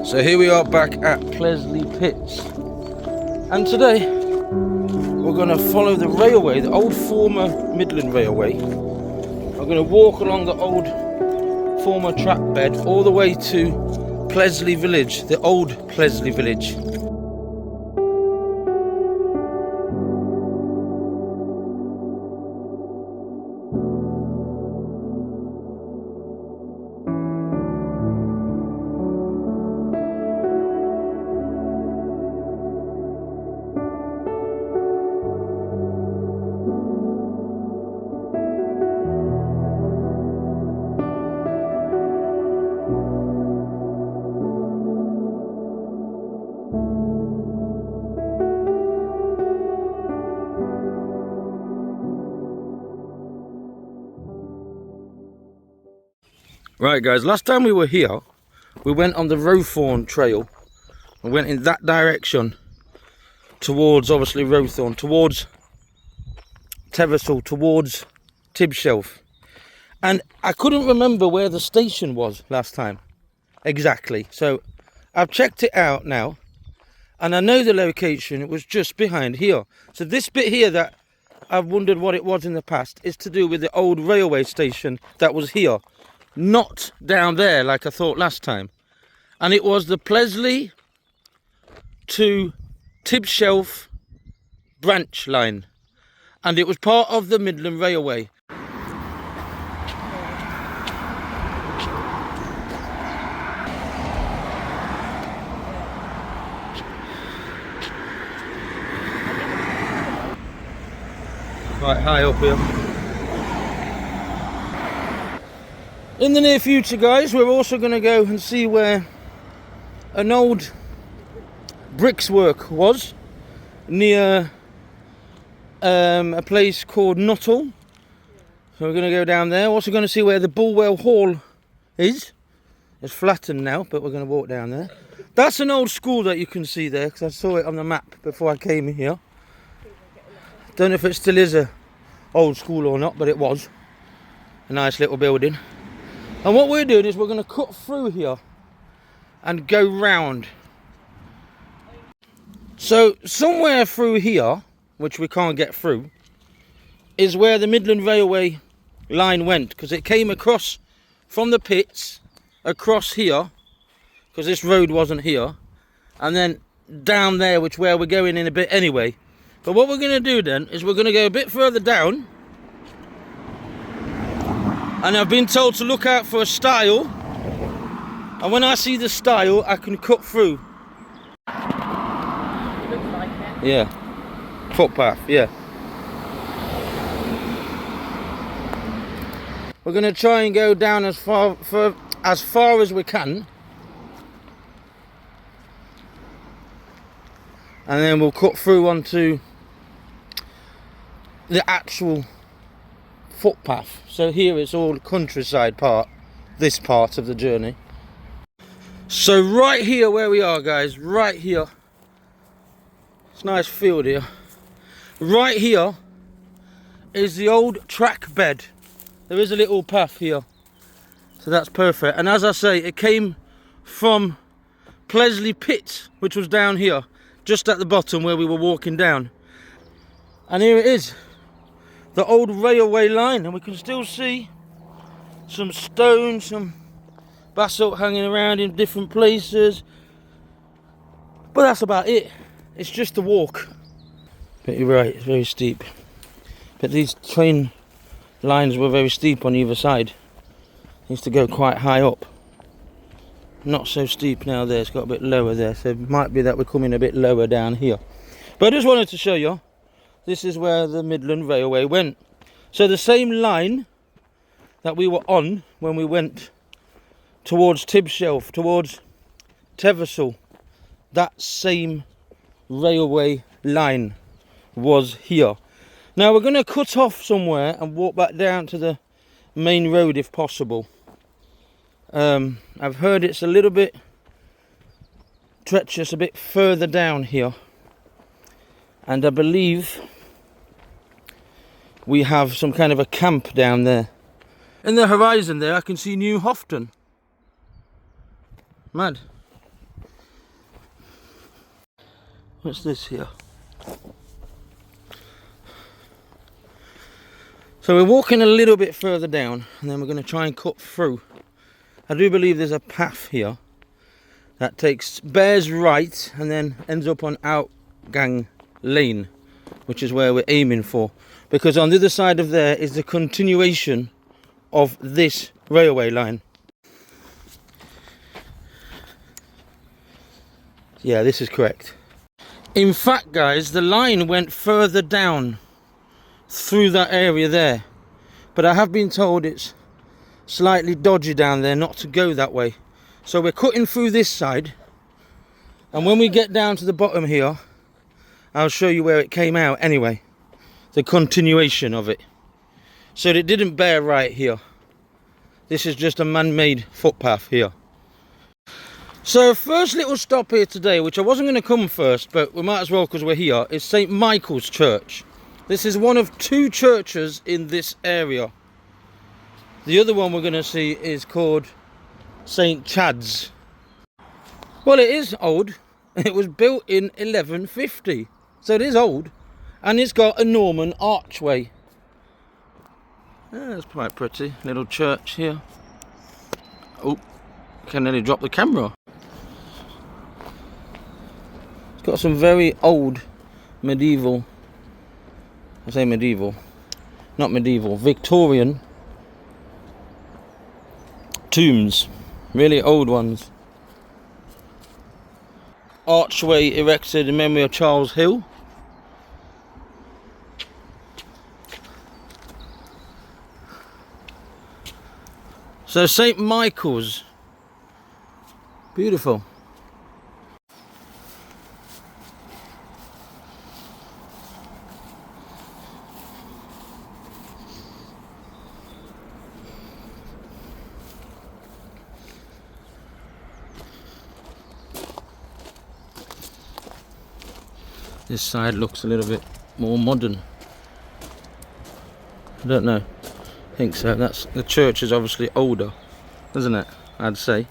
So here we are back at Pleasley Pits, and today we're going to follow the railway, the old former Midland Railway. We're going to walk along the old former track bed all the way to Pleasley Village, the old Pleasley Village. Right guys, last time we were here, we went on the Rowthorne trail and went in that direction towards, obviously, Rowthorne, towards 𝐇𝐎𝐿, towards 𝐷𝐵𝐿. And I couldn't remember where the station was last time, exactly. So I've checked it out now, and I know the location. It was just behind here. So this bit here that I've wondered what it was in the past is to do with the old railway station that was here. Not down there like I thought last time. And it was the Pleasley to 𝐷𝐵𝐿 branch line, and it was part of the Midland Railway. Quite high up here. In the near future, guys, we're also going to go and see where an old brickwork was near a place called 𝐓𝐇𝐈𝐒. So we're going to go down there. Also going to see where the Bulwell Hall is. It's flattened now, but we're going to walk down there. That's an old school that you can see there, because I saw it on the map before I came here. Don't know if it still is a old school or not, but it was a nice little building. And what we're doing is we're going to cut through here and go round. So somewhere through here, which we can't get through, is where the Midland Railway line went, because it came across from the pits across here, because this road wasn't here, and then down there, which where we're going in a bit anyway. But what we're going to do then is we're going to go a bit further down. And I've been told to look out for a stile, and when I see the stile I can cut through. Looks like it. Yeah, footpath, yeah. We're going to try and go down as far as we can, and then we'll cut through onto the actual footpath. So here it's all countryside part, this part of the journey. So right here where we are, guys, right here, it's a nice field here. Right here is the old track bed. There is a little path here, so that's perfect. And as I say, it came from Pleasley Pits, which was down here, just at the bottom where we were walking down. And here it is, the old railway line, and we can still see some stone, some basalt hanging around in different places, but that's about it. It's just a walk. But you're right, it's very steep. But these train lines were very steep on either side. It used to go quite high up. Not so steep now there, it's got a bit lower there, so it might be that we're coming a bit lower down here. But I just wanted to show you, this is where the Midland Railway went. So the same line that we were on when we went towards 𝐷𝐵𝐿, towards 𝐇𝐎𝐿, that same railway line was here. Now we're going to cut off somewhere and walk back down to the main road if possible. I've heard it's a little bit treacherous a bit further down here, and I believe we have some kind of a camp down there. In the horizon there I can see New Houghton. Mad. What's this here? So we're walking a little bit further down, and then we're going to try and cut through. I do believe there's a path here that bears right and then ends up on 𝐵𝐷𝐿𝐒 Lane, which is where we're aiming for, because on the other side of there is the continuation of this railway line. Yeah, this is correct. In fact, guys, the line went further down through that area there, but I have been told it's slightly dodgy down there not to go that way. So we're cutting through this side, and when we get down to the bottom here, I'll show you where it came out anyway, the continuation of it. So it didn't bear right here. This is just a man-made footpath here. So first little stop here today, which I wasn't going to come first, but we might as well because we're here, is St Michael's Church. This is one of two churches in this area. The other one we're going to see is called St Chad's. Well, it is old. It was built in 1150, so it is old, and it's got a Norman archway. Yeah, that's quite pretty. Little church here. Oh, can nearly drop the camera. It's got some very old medieval, I say medieval, not medieval, Victorian tombs, really old ones. Archway erected in memory of 𝐄𝐍𝐿𝐒. So St Michael's, beautiful. This side looks a little bit more modern. I don't know. I think so. The church is obviously older, isn't it? I'd say.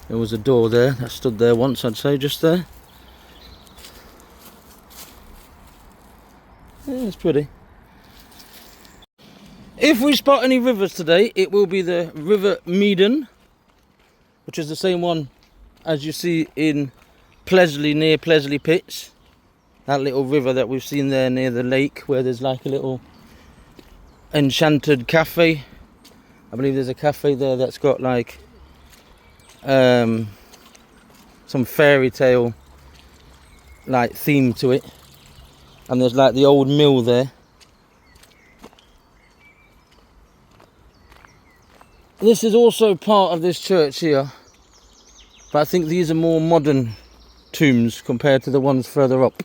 There was a door there that stood there once, I'd say, just there. Yeah, it's pretty. If we spot any rivers today, it will be the River Meaden, which is the same one as you see in Pleasley, near Pleasley Pits. That little river that we've seen there near the lake, where there's like a little enchanted cafe. I believe there's a cafe there that's got like some fairy tale like theme to it, and there's like the old mill there. This is also part of this church here, but I think these are more modern tombs compared to the ones further up.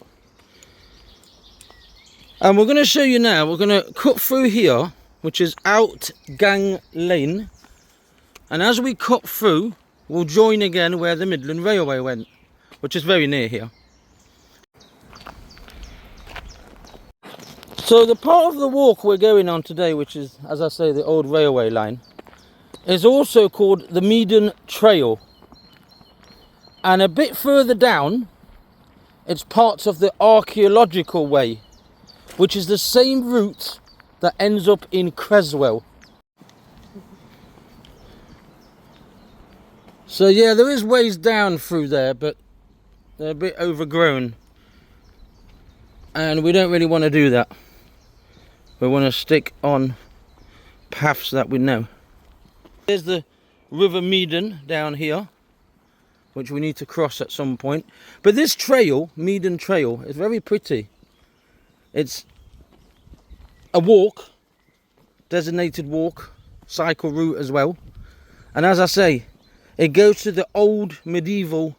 And we're going to show you now, we're going to cut through here, which is 𝐵𝐷𝐿𝐒 Lane, and as we cut through, we'll join again where the Midland Railway went, which is very near here. So the part of the walk we're going on today, which is, as I say, the old railway line, is also called the Meaden Trail. And a bit further down, it's parts of the archaeological way, which is the same route that ends up in Creswell. So yeah, there is ways down through there, but they're a bit overgrown, and we don't really want to do that. We want to stick on paths that we know. There's the River Meaden down here, which we need to cross at some point. But this trail, Meaden Trail, is very pretty. It's a walk, designated walk, cycle route as well. And as I say, it goes to the old medieval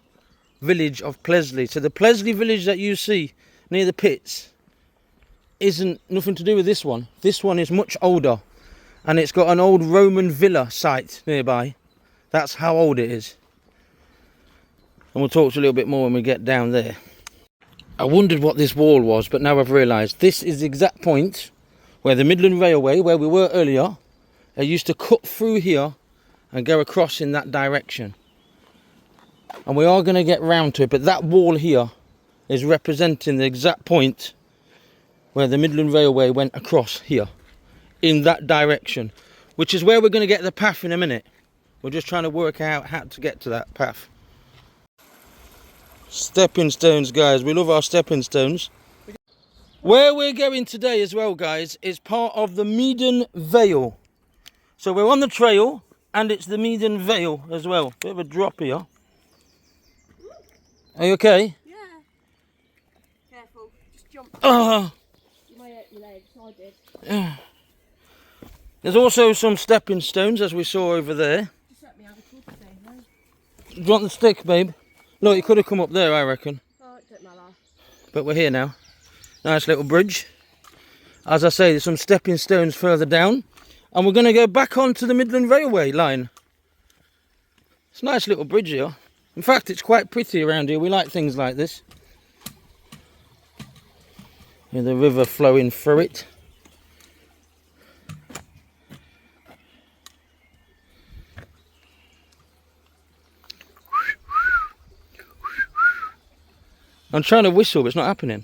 village of Pleasley. So the Pleasley village that you see near the pits isn't nothing to do with this one. This one is much older, and it's got an old Roman villa site nearby. That's how old it is. And we'll talk to you a little bit more when we get down there. I wondered what this wall was, but now I've realised this is the exact point where the Midland Railway, where we were earlier, they used to cut through here and go across in that direction. And we are going to get round to it, but that wall here is representing the exact point where the Midland Railway went across here, in that direction, which is where we're going to get the path in a minute. We're just trying to work out how to get to that path. Stepping stones, guys. We love our stepping stones. Where we're going today as well, guys, is part of the Meaden Vale. So we're on the trail, and it's the Meaden Vale as well. Bit of a drop here. Are you okay? Yeah. Careful. Just jump. Oh. You might hurt your legs. I did. Yeah. There's also some stepping stones, as we saw over there. Just let me have a talk today, no? Do you want the stick, babe? Look, you could have come up there, I reckon. Oh, it don't matter. But we're here now. Nice little bridge. As I say, there's some stepping stones further down. And we're going to go back onto the Midland Railway line. It's a nice little bridge here. In fact, it's quite pretty around here. We like things like this. With the river flowing through it. I'm trying to whistle, but it's not happening.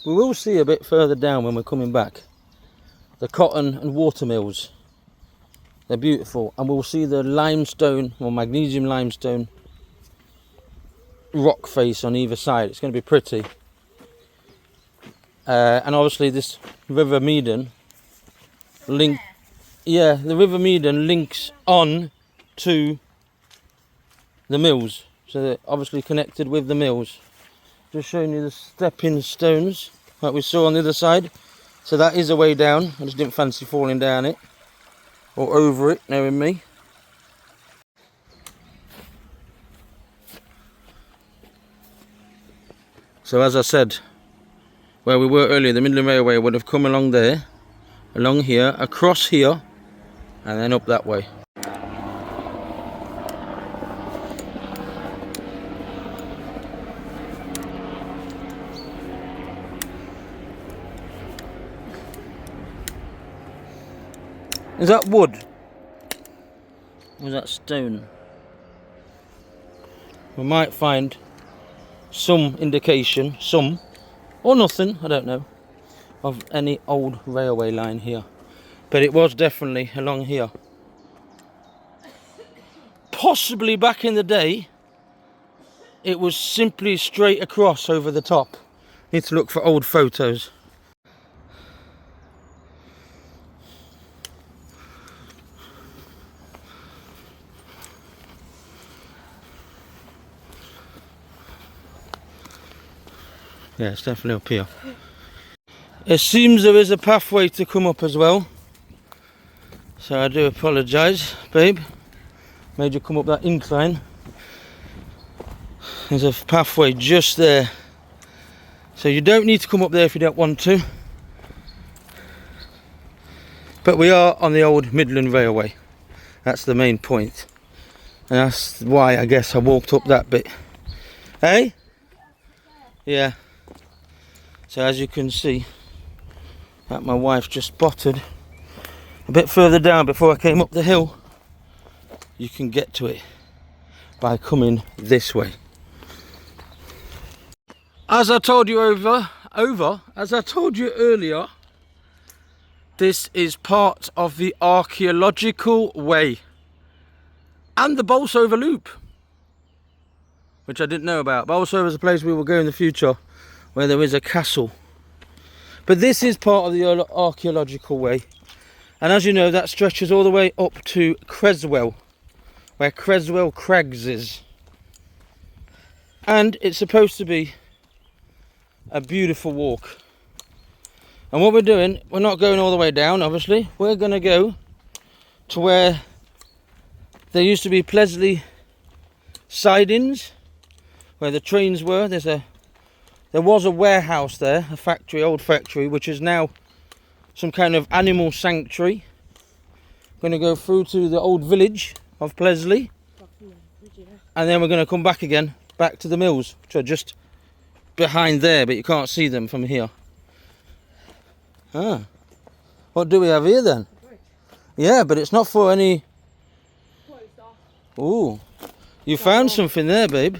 We will see a bit further down when we're coming back the cotton and water mills. They're beautiful, and we'll see the limestone or magnesium limestone rock face on either side. It's going to be pretty. And obviously this River Meaden the River Meaden links on to the mills, so they're obviously connected with the mills. Just showing you the stepping stones like we saw on the other side. So that is a way down. I just didn't fancy falling down it or over it, knowing me. So as I said, where we were earlier, the Midland Railway would have come along there, along here, across here, and then up that way. Is that wood? Or is that stone? We might find some indication, some, or nothing, I don't know, of any old railway line here. But it was definitely along here. Possibly back in the day, it was simply straight across over the top. Need to look for old photos. Yeah, it's definitely up here. It seems there is a pathway to come up as well. So I do apologise, babe. Made you come up that incline. There's a pathway just there. So you don't need to come up there if you don't want to. But we are on the old Midland Railway. That's the main point. And that's why I guess I walked up that bit. Hey? Yeah. So as you can see, that my wife just spotted a bit further down before I came up the hill, you can get to it by coming this way. As I told you as I told you earlier, this is part of the archaeological way and the Bolsover Loop, which I didn't know about. Bolsover is a place we will go in the future, where there is a castle. But this is part of the archaeological way, and as you know, that stretches all the way up to Creswell, where Creswell Crags is. And it's supposed to be a beautiful walk. And what we're doing, we're not going all the way down, obviously. We're going to go to where there used to be Pleasley sidings, where the trains were. There was a warehouse there, a factory, old factory, which is now some kind of animal sanctuary. Going to go through to the old village of Pleasley, and then we're going to come back again, back to the mills, which are just behind there, but you can't see them from here. Ah, What do we have here then? Bridge. Yeah, but it's not for any... Closed off. Ooh, you found something there, babe.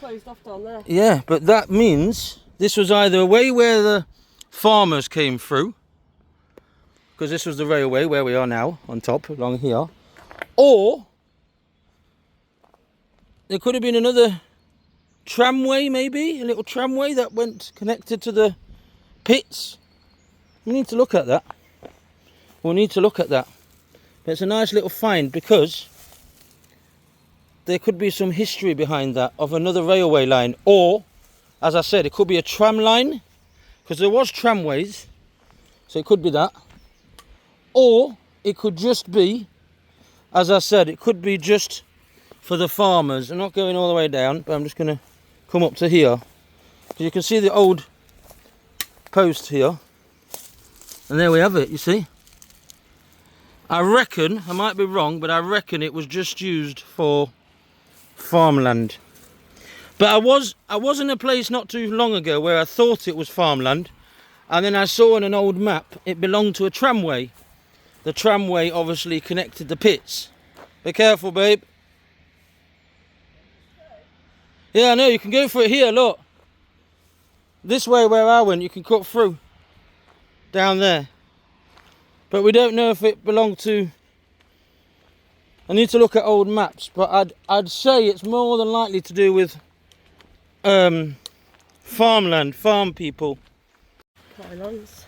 Closed off down there. Yeah, but that means this was either a way where the farmers came through, because this was the railway where we are now, on top, along here, or there could have been another tramway, maybe, a little tramway that went connected to the pits. We need to look at that. We'll need to look at that. But it's a nice little find because there could be some history behind that of another railway line, or, as I said, it could be a tram line, because there was tramways, so it could be that, or it could just be, as I said, it could be just for the farmers. I'm not going all the way down, but I'm just going to come up to here, because you can see the old post here, and there we have it, you see. I reckon, I might be wrong, but I reckon it was just used for farmland. But I was in a place not too long ago where I thought it was farmland, and then I saw on an old map it belonged to a tramway. The tramway obviously connected the pits. Be careful, babe. Yeah, I know, you can go for it here, look. This way where I went, you can cut through down there. But we don't know if it belonged to... I need to look at old maps, but I'd say it's more than likely to do with farmland, farm people. Pylons.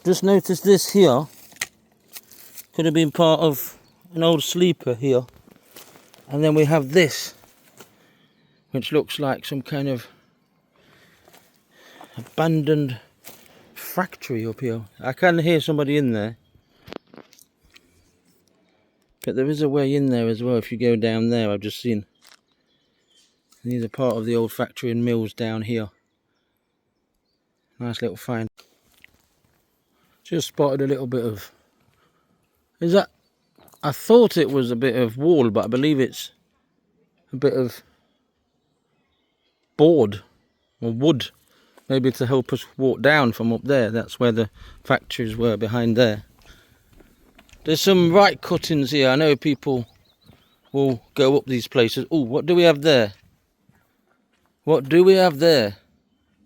Just notice this here. Could have been part of an old sleeper here. And then we have this, which looks like some kind of abandoned factory up here. I can hear somebody in there. But there is a way in there as well if you go down there. I've just seen. These are part of the old factory and mills down here. Nice little find. Just spotted a little bit of... Is that... I thought it was a bit of wall, but I believe it's a bit of board or wood. Maybe to help us walk down from up there. That's where the factories were, behind there. There's some right cuttings here. I know people will go up these places. Oh, what do we have there? What do we have there?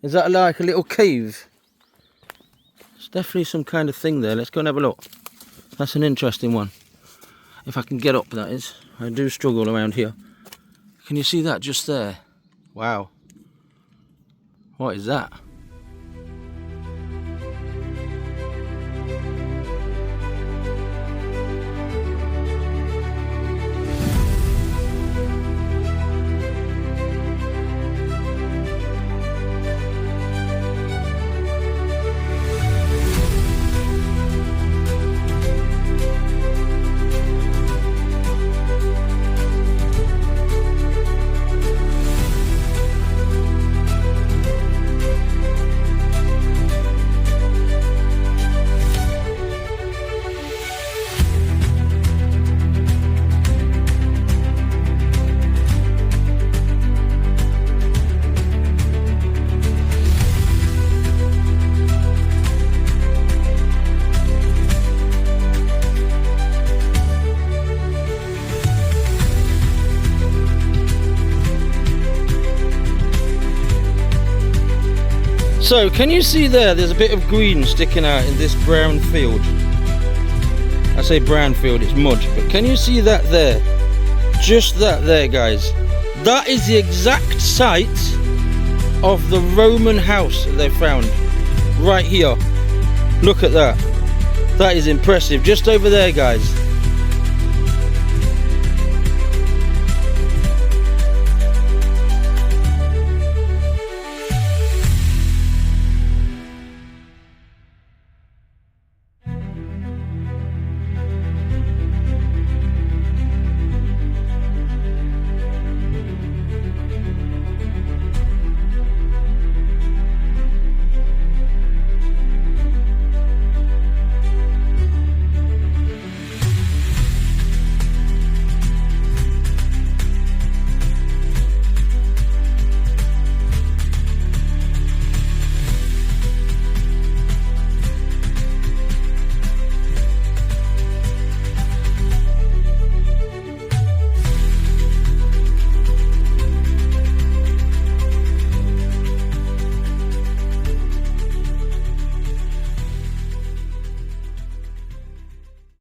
Is that like a little cave? There's definitely some kind of thing there. Let's go and have a look. That's an interesting one. If I can get up, that is. I do struggle around here. Can you see that just there? Wow. What is that? So, can you see there's a bit of green sticking out in this brown field? I say brown field, it's mud, but can you see that there? Just that there, guys. That is the exact site of the Roman house that they found. Right here. Look at that. That is impressive. Just over there, guys.